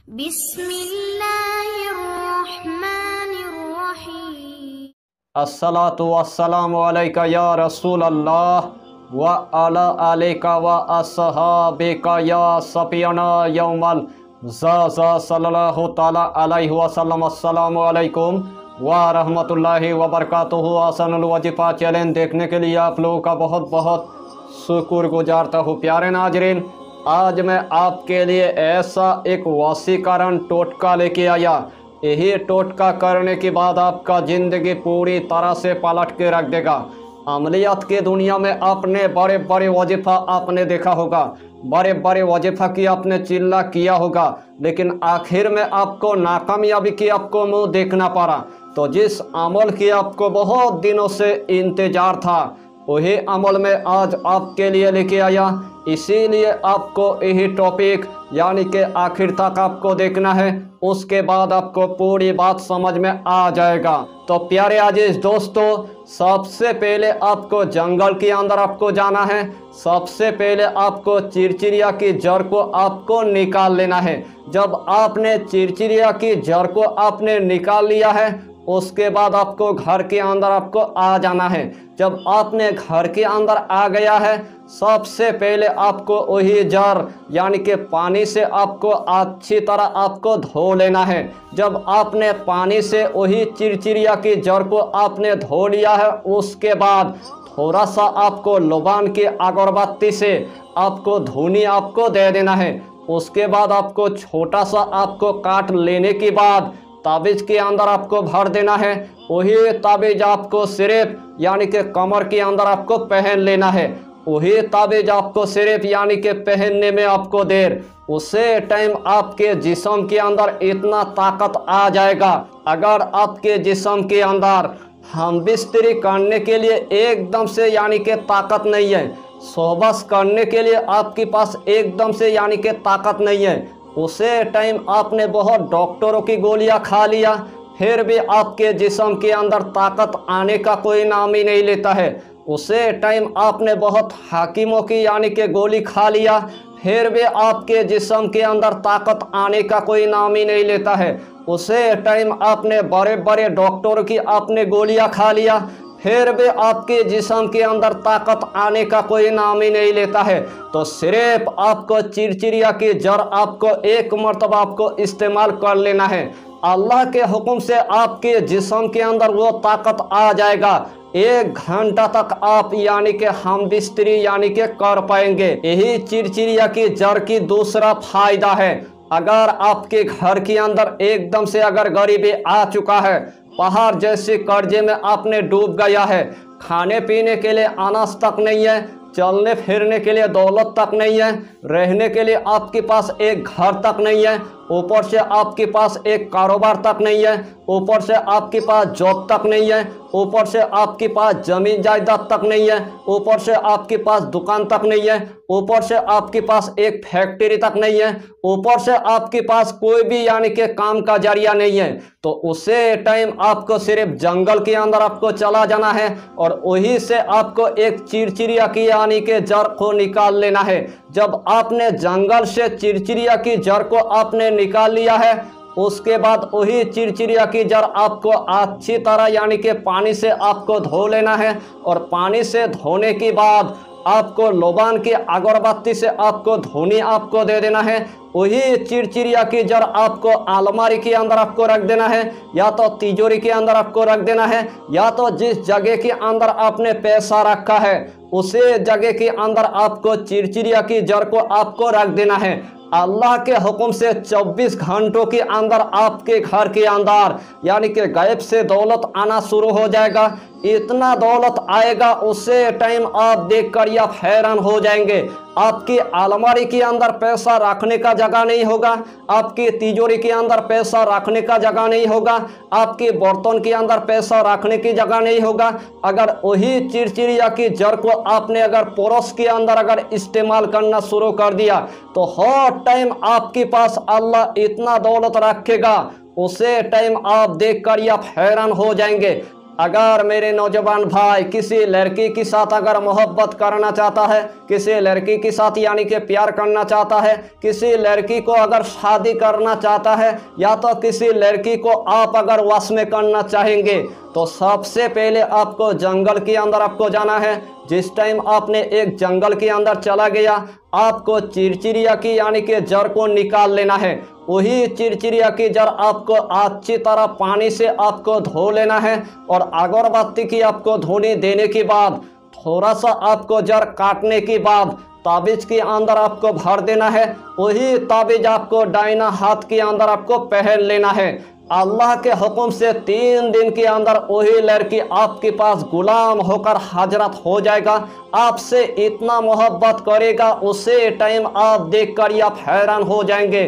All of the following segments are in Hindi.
बिस्मिल्लाहिर्रहमानिर्रहीम। अस्सलातु वस्सलामु अलैका या रसूल अल्लाह व अला अलैका व अस्सहाबिका या सफियना यौमल ज़ा सल्लल्लाहु ताला अलैहि वसल्लम। अस्सलामु अलैकुम व रहमतुल्लाहि व बरकातुहू। आसनुल वजीफ़ा चैलेंज देखने के लिए आप लोगों का बहुत बहुत शुक्रगुजारता हूँ। प्यारे नाजरीन, आज मैं आपके लिए ऐसा एक वसीकरण टोटका लेके आया। यही टोटका करने के बाद आपका ज़िंदगी पूरी तरह से पलट के रख देगा। अमलियात की दुनिया में आपने बड़े बड़े वजीफ़ा आपने देखा होगा, बड़े बड़े वजीफ़ा की आपने चिल्ला किया होगा, लेकिन आखिर में आपको नाकामयाबी की आपको मुंह देखना पड़ा। तो जिस अमल की आपको बहुत दिनों से इंतज़ार था, वही अमल में आज आपके लिए लेके आया। इसीलिए आपको यही टॉपिक यानी कि आखिर तक आपको देखना है, उसके बाद आपको पूरी बात समझ में आ जाएगा। तो प्यारे अजीज दोस्तों, सबसे पहले आपको जंगल के अंदर आपको जाना है। सबसे पहले आपको चिरचिरिया की जड़ को आपको निकाल लेना है। जब आपने चिरचिरिया की जड़ को आपने निकाल लिया है, उसके बाद आपको घर के अंदर आपको आ जाना है। जब आपने घर के अंदर आ गया है, सबसे पहले आपको वही जड़ यानी कि पानी से आपको अच्छी तरह आपको धो लेना है। जब आपने पानी से वही चिरचिरिया की जड़ को आपने धो लिया है, उसके बाद थोड़ा सा आपको लुबान की अगरबत्ती से आपको धुनी आपको दे देना है। उसके बाद आपको छोटा सा आपको काट लेने के बाद ताबीज़ के अंदर आपको भर देना है। वही ताबीज़ आपको सिर्फ यानी कि कमर के अंदर आपको पहन लेना है। वही ताबीज़ आपको सिर्फ यानी कि पहनने में आपको देर, उसे टाइम आपके जिस्म के अंदर इतना ताकत आ जाएगा। अगर आपके जिस्म के अंदर हम बिस्तरी करने के लिए एकदम से यानी कि ताकत नहीं है, सोबस करने के लिए आपके पास एकदम से यानी कि ताकत नहीं है, उसे टाइम आपने बहुत डॉक्टरों की गोलियां खा लिया, फिर भी आपके जिस्म के अंदर ताकत आने का कोई नाम ही नहीं लेता है। उसे टाइम आपने बहुत हाकिमों की यानी कि गोली खा लिया, फिर भी आपके जिस्म के अंदर ताकत आने का कोई नाम ही नहीं लेता है। उसे टाइम आपने बड़े बड़े डॉक्टरों की आपने गोलियां खा लिया, फिर भी आपके जिस्म के अंदर ताकत आने का कोई नाम ही नहीं लेता है। तो सिर्फ आपको चिरचिरिया की जड़ आपको एक मरतबा आपको इस्तेमाल कर लेना है। अल्लाह के हुक्म से आपके जिस्म के अंदर वो ताकत आ जाएगा। 1 घंटा तक आप यानी कि हम बिस्तरी यानी कि कर पाएंगे। यही चिरचिरिया की जड़ की दूसरा फायदा है। अगर आपके घर के अंदर एकदम से अगर गरीबी आ चुका है, पहाड़ जैसे कर्जे में आपने डूब गया है, खाने पीने के लिए अनाज तक नहीं है, चलने फिरने के लिए दौलत तक नहीं है, रहने के लिए आपके पास एक घर तक नहीं है, ऊपर से आपके पास एक कारोबार तक नहीं है, ऊपर से आपके पास जॉब तक नहीं है, ऊपर से आपके पास ज़मीन जायदाद तक नहीं है, ऊपर से आपके पास दुकान तक नहीं है, ऊपर से आपके पास एक फैक्ट्री तक नहीं है, ऊपर से आपके पास कोई भी यानी कि काम का जरिया नहीं है, तो उसे टाइम आपको सिर्फ जंगल के अंदर आपको चला जाना है और वहीं से आपको एक चिरचिरिया की यानी कि जड़ को निकाल लेना है। जब आपने जंगल से चिरचिरिया की जड़ को आपने निकाल लिया है, उसके बाद वही चिरचिरिया की जड़ आपको अच्छी तरह यानी कि पानी से आपको धो लेना है और पानी से धोने के बाद आपको लोबान की अगरबत्ती से आपको धुनी आपको दे देना है। वही चिरचिरिया की जड़ आपको अलमारी के अंदर आपको रख देना है, या तो तिजोरी के अंदर आपको रख देना है, या तो जिस जगह के अंदर आपने पैसा रखा है उसी जगह के अंदर आपको चिरचिरिया की जड़ को आपको रख देना है। अल्लाह के हुक्म से 24 घंटों के अंदर आपके घर के अंदर यानी कि गैब से दौलत आना शुरू हो जाएगा। इतना दौलत आएगा, उससे टाइम आप देखकर या हैरान हो जाएंगे। आपकी अलमारी के अंदर पैसा रखने का जगह नहीं होगा, आपकी तिजोरी के अंदर पैसा रखने का जगह नहीं होगा, आपके बर्तन के अंदर पैसा रखने की जगह नहीं होगा। अगर वही चिरचिरिया की जड़ को आपने अगर परोस के अंदर अगर इस्तेमाल करना शुरू कर दिया, तो हर टाइम आपके पास अल्लाह इतना दौलत रखेगा, उसे टाइम आप देखकर या हैरान हो जाएंगे। अगर मेरे नौजवान भाई किसी लड़की के साथ अगर मोहब्बत करना चाहता है, किसी लड़की के साथ यानी कि प्यार करना चाहता है, किसी लड़की को अगर शादी करना चाहता है, या तो किसी लड़की को आप अगर वश में करना चाहेंगे, तो सबसे पहले आपको जंगल के अंदर आपको जाना है। जिस टाइम आपने एक जंगल के अंदर चला गया, आपको चिरचिरिया की यानी कि जड़ को निकाल लेना है। वही चिरचिरिया की जड़ आपको अच्छी तरह पानी से आपको धो लेना है, और अगरबत्ती की आपको धुनी देने के बाद थोड़ा सा आपको जड़ काटने के बाद ताबीज के अंदर आपको भर देना है। वही ताबीज आपको दाहिना हाथ के अंदर आपको पहन लेना है। अल्लाह के हुक्म से 3 दिन के अंदर वही लड़की आपके पास गुलाम होकर हाजरत हो जाएगा। आपसे इतना मोहब्बत करेगा, उसे टाइम आप देखकर आप हैरान हो जाएंगे।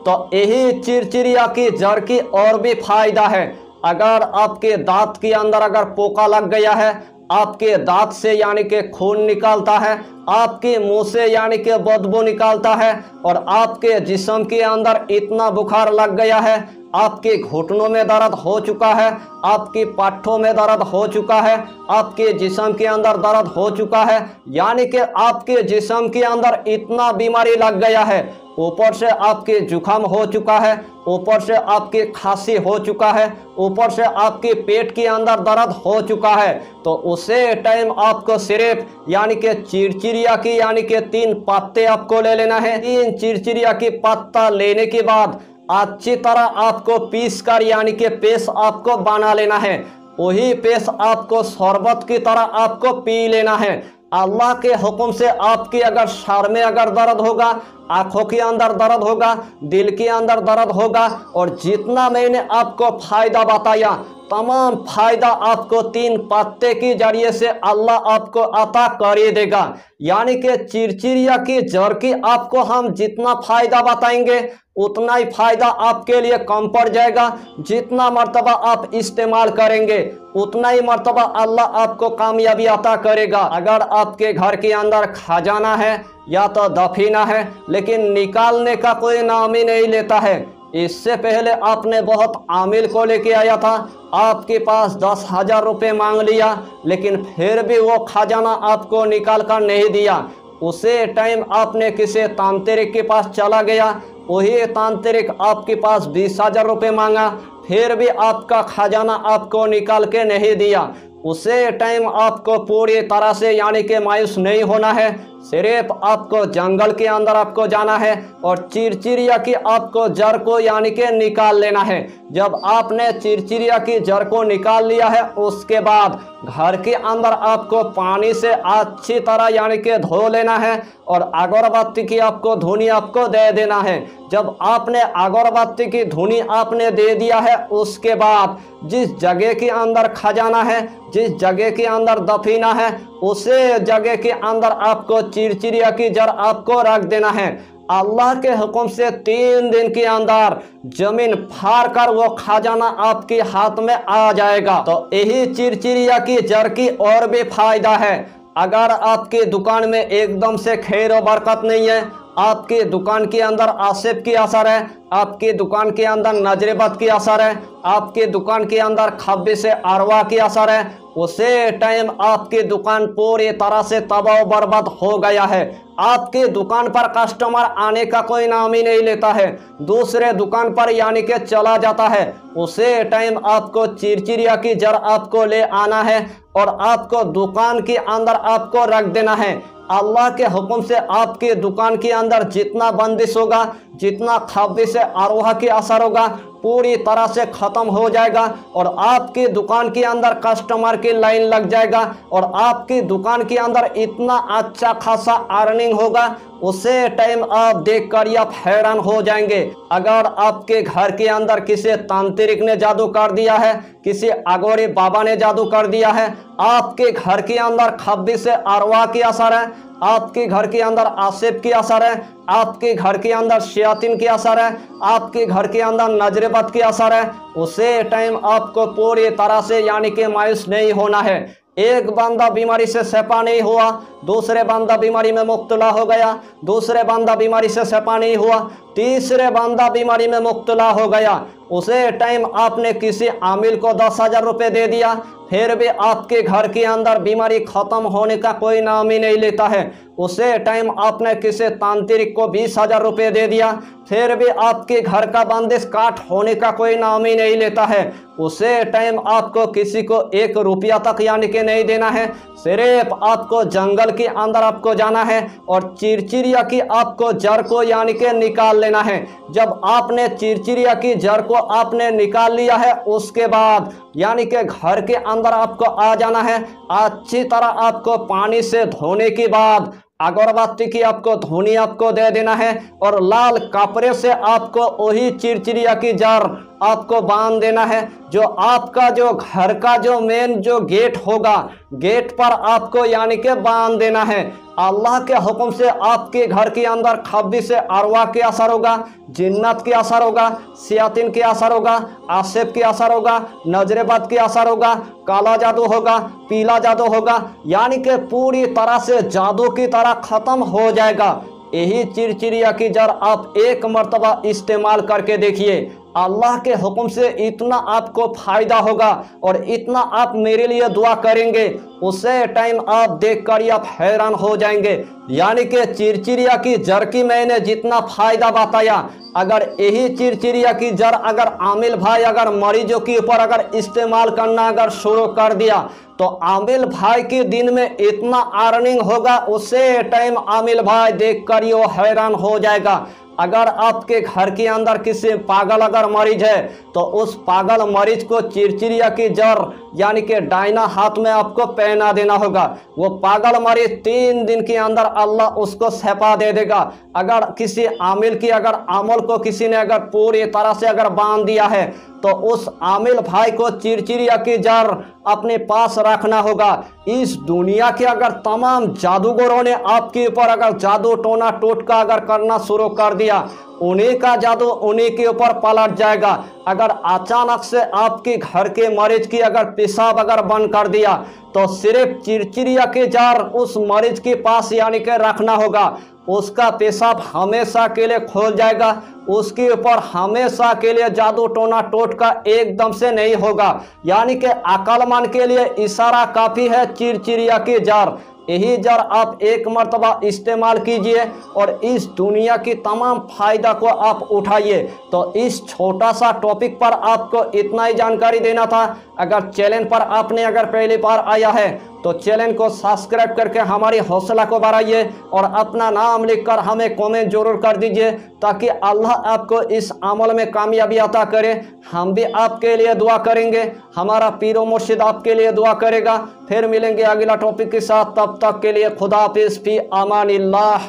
तो यही चिरचिरिया की जड़ की और भी फायदा है। अगर आपके दांत के अंदर अगर पोका लग गया है, आपके दांत से यानी कि खून निकालता है, आपके मुंह से यानी कि बदबू निकालता है, और आपके जिस्म के अंदर इतना बुखार लग गया है, आपके घुटनों में दर्द हो चुका है, आपकी पाठों में दर्द हो चुका है, आपके जिस्म के अंदर दर्द हो चुका है, यानी कि आपके जिस्म के अंदर इतना बीमारी लग गया है, ऊपर से आपके जुकाम हो चुका है, ऊपर से आपकी खांसी हो चुका है, ऊपर से आपके पेट के अंदर दर्द हो चुका है, तो उसे टाइम आपको सिर्फ यानी कि चिरचिरिया की यानी कि 3 पत्ते आपको ले लेना है। 3 चिरचिरिया की पत्ता लेने के बाद अच्छी तरह आपको पीस कर यानी कि पेस्ट आपको बना लेना है। वही पेस्ट आपको शरबत की तरह आपको पी लेना है। अल्लाह के हुक्म से आपकी अगर सर में अगर दर्द होगा, आंखों के अंदर दर्द होगा, दिल के अंदर दर्द होगा, और जितना मैंने आपको फायदा बताया तमाम फायदा आपको 3 पत्ते के जरिए से अल्लाह आपको अता कर ही देगा। यानी कि चिरचिरिया की जड़ की आपको हम जितना फायदा बताएंगे उतना ही फायदा आपके लिए कम पड़ जाएगा। जितना मर्तबा आप इस्तेमाल करेंगे उतना ही मर्तबा अल्लाह आपको कामयाबी अता करेगा। अगर आपके घर के अंदर खजाना है या तो दफीना है, लेकिन निकालने का कोई नाम ही नहीं लेता है। इससे पहले आपने बहुत आमिल को लेके आया था, आपके पास 10,000 रुपये मांग लिया, लेकिन फिर भी वो खजाना आपको निकाल कर नहीं दिया। उसे टाइम आपने किसी तांत्रिक के पास चला गया, वही तांत्रिक आपके पास 20,000 रुपये मांगा, फिर भी आपका खजाना आपको निकाल के नहीं दिया। उसे टाइम आपको पूरी तरह से यानी कि मायूस नहीं होना है। सिर्फ आपको जंगल के अंदर आपको जाना है और चिरचिरिया की आपको जड़ को यानी कि निकाल लेना है। जब आपने चिरचिरिया की जड़ को निकाल लिया है, उसके बाद घर के अंदर आपको पानी से अच्छी तरह यानी कि धो लेना है और अगरबत्ती की आपको धुनी आपको दे देना है। जब आपने अगरबत्ती की धुनी आपने दे दिया है, उसके बाद जिस जगह के अंदर खजाना है, जिस जगह के अंदर दफीना है, उसे जगह के अंदर आपको चिरचिरिया की जड़ आपको रख देना है। अल्लाह के हुक्म से 3 दिन के अंदर जमीन फाड़ कर वो खजाना आपके हाथ में आ जाएगा। तो यही चिरचिरिया की जड़ की और भी फायदा है। अगर आपकी दुकान में एकदम से खैर और बरकत नहीं है, आपकी दुकान के अंदर आसिफ की असर है, आपकी दुकान के अंदर नजरेबद की असर है, आपकी दुकान के अंदर खब्बिस अरवा की असर है, उसे टाइम आपकी दुकान पूरी तरह से तबाह बर्बाद हो गया है। आपकी दुकान पर कस्टमर आने का कोई नाम ही नहीं लेता है, दूसरे दुकान पर यानी कि चला जाता है। उसे टाइम आपको चिरचिरिया की जड़ आपको ले आना है और आपको दुकान के अंदर आपको रख देना है। अल्लाह के हुक्म से आपकी दुकान के अंदर जितना बंदिश होगा, जितना खब्बिस अरवाह की असर होगा, पूरी तरह से ख़त्म हो जाएगा और आपकी दुकान के अंदर कस्टमर की लाइन लग जाएगा और आपकी दुकान के अंदर इतना अच्छा खासा अर्निंग होगा, उसे टाइम आप देखकर आप हैरान हो जाएंगे। अगर आपके घर के अंदर किसी तांत्रिक ने जादू कर दिया है, किसी अगोरी बाबा ने जादू कर दिया है, आपके घर के अंदर खब्बिस अरवाह की असर है, आपके घर के अंदर आसिफ की असर है, आपके घर के अंदर शयातीन की असर है, आपके घर के अंदर नजरेबद की असर है, उसे टाइम आपको पूरी तरह से यानी कि मायूस नहीं होना है। एक बंदा बीमारी से शफा नहीं हुआ, दूसरे बंदा बीमारी में मुब्तला हो गया, दूसरे बंदा बीमारी से शफा नहीं हुआ, तीसरे बंदा बीमारी में मुब्तला हो गया, उसे टाइम आपने किसी आमिल को 10,000 रुपये दे दिया, फिर भी आपके घर के अंदर बीमारी ख़त्म होने का कोई नाम ही नहीं लेता है। उसे टाइम आपने किसी तांत्रिक को 20,000 रुपये दे दिया, फिर भी आपके घर का बंदिश काट होने का कोई नाम ही नहीं लेता है। उसे टाइम आपको किसी को 1 रुपया तक यानी कि नहीं देना है, सिर्फ आपको जंगल के अंदर आपको जाना है और चिरचिरिया की आपको जड़ को यानी कि निकाल लेना है। जब आपने चिरचिरिया की जड़ को आपने निकाल लिया है, उसके बाद यानी कि घर के अंदर आपको आ जाना है। अच्छी तरह आपको पानी से धोने के बाद अगरबत्ती की आपको धुनी आपको दे देना है और लाल कपड़े से आपको वही चिरचिरिया की जड़ आपको बांध देना है। जो आपका जो घर का जो मेन जो गेट होगा, गेट पर आपको यानी कि बांध देना है। अल्लाह के हुक्म से आपके घर के अंदर खब्बी से अरवा के असर होगा, जिन्नत के असर होगा, शयातीन के असर होगा, आसिफ के असर होगा, नजरेबद के असर होगा, काला जादू होगा, पीला जादू होगा, यानी कि पूरी तरह से जादू की तरह ख़त्म हो जाएगा। यही चिरचिरिया की जड़ आप 1 मरतबा इस्तेमाल करके देखिए, अल्लाह के हुक्म से इतना आपको फ़ायदा होगा और इतना आप मेरे लिए दुआ करेंगे, उसे टाइम आप देख कर आप हैरान हो जाएंगे। यानी कि चिरचिरिया की जड़ की मैंने जितना फ़ायदा बताया, अगर यही चिरचिरिया की जड़ अगर आमिल भाई अगर मरीजों के ऊपर अगर इस्तेमाल करना अगर शुरू कर दिया, तो आमिल भाई के दिन में इतना अर्निंग होगा, उसे टाइम आमिल भाई देख कर ये हैरान हो जाएगा। अगर आपके घर के अंदर किसी पागल अगर मरीज है, तो उस पागल मरीज को चिरचिरिया की जड़ यानी कि डायना हाथ में आपको पहना देना होगा। वो पागल मरीज 3 दिन के अंदर अल्लाह उसको शफा दे देगा। अगर किसी आमिल की अगर अमल को किसी ने अगर पूरी तरह से अगर बांध दिया है, तो उस आमिल भाई को चिरचिरिया की जड़ अपने पास रखना होगा। इस दुनिया के अगर तमाम जादूगरों ने आपके ऊपर अगर जादू टोना टोटका अगर करना शुरू कर दिया, उन्हीं का जादू उन्हीं के ऊपर पलट जाएगा। अगर अचानक से आपके घर के मरीज की अगर पेशाब अगर बंद कर दिया, तो सिर्फ चिरचिरिया की जड़ उस मरीज के पास यानी कि रखना होगा। उसका पेशाब हमेशा के लिए खोल जाएगा, उसके ऊपर हमेशा के लिए जादू टोना टोटका एकदम से नहीं होगा। यानी कि अक्लमंद के लिए इशारा काफ़ी है चिरचिरिया की जड़। यही जड़ आप 1 मरतबा इस्तेमाल कीजिए और इस दुनिया की तमाम फ़ायदा को आप उठाइए। तो इस छोटा सा टॉपिक पर आपको इतना ही जानकारी देना था। अगर चैनल पर आपने अगर पहली बार आया है, तो चैनल को सब्सक्राइब करके हमारी हौसला को बढ़ाइए और अपना नाम लिखकर हमें कमेंट जरूर कर दीजिए, ताकि अल्लाह आपको इस अमल में कामयाबी अता करे। हम भी आपके लिए दुआ करेंगे, हमारा पीरो मुर्शिद आपके लिए दुआ करेगा। फिर मिलेंगे अगला टॉपिक के साथ, तब तक के लिए खुदा हाफिज़, फी अमानिल्लाह।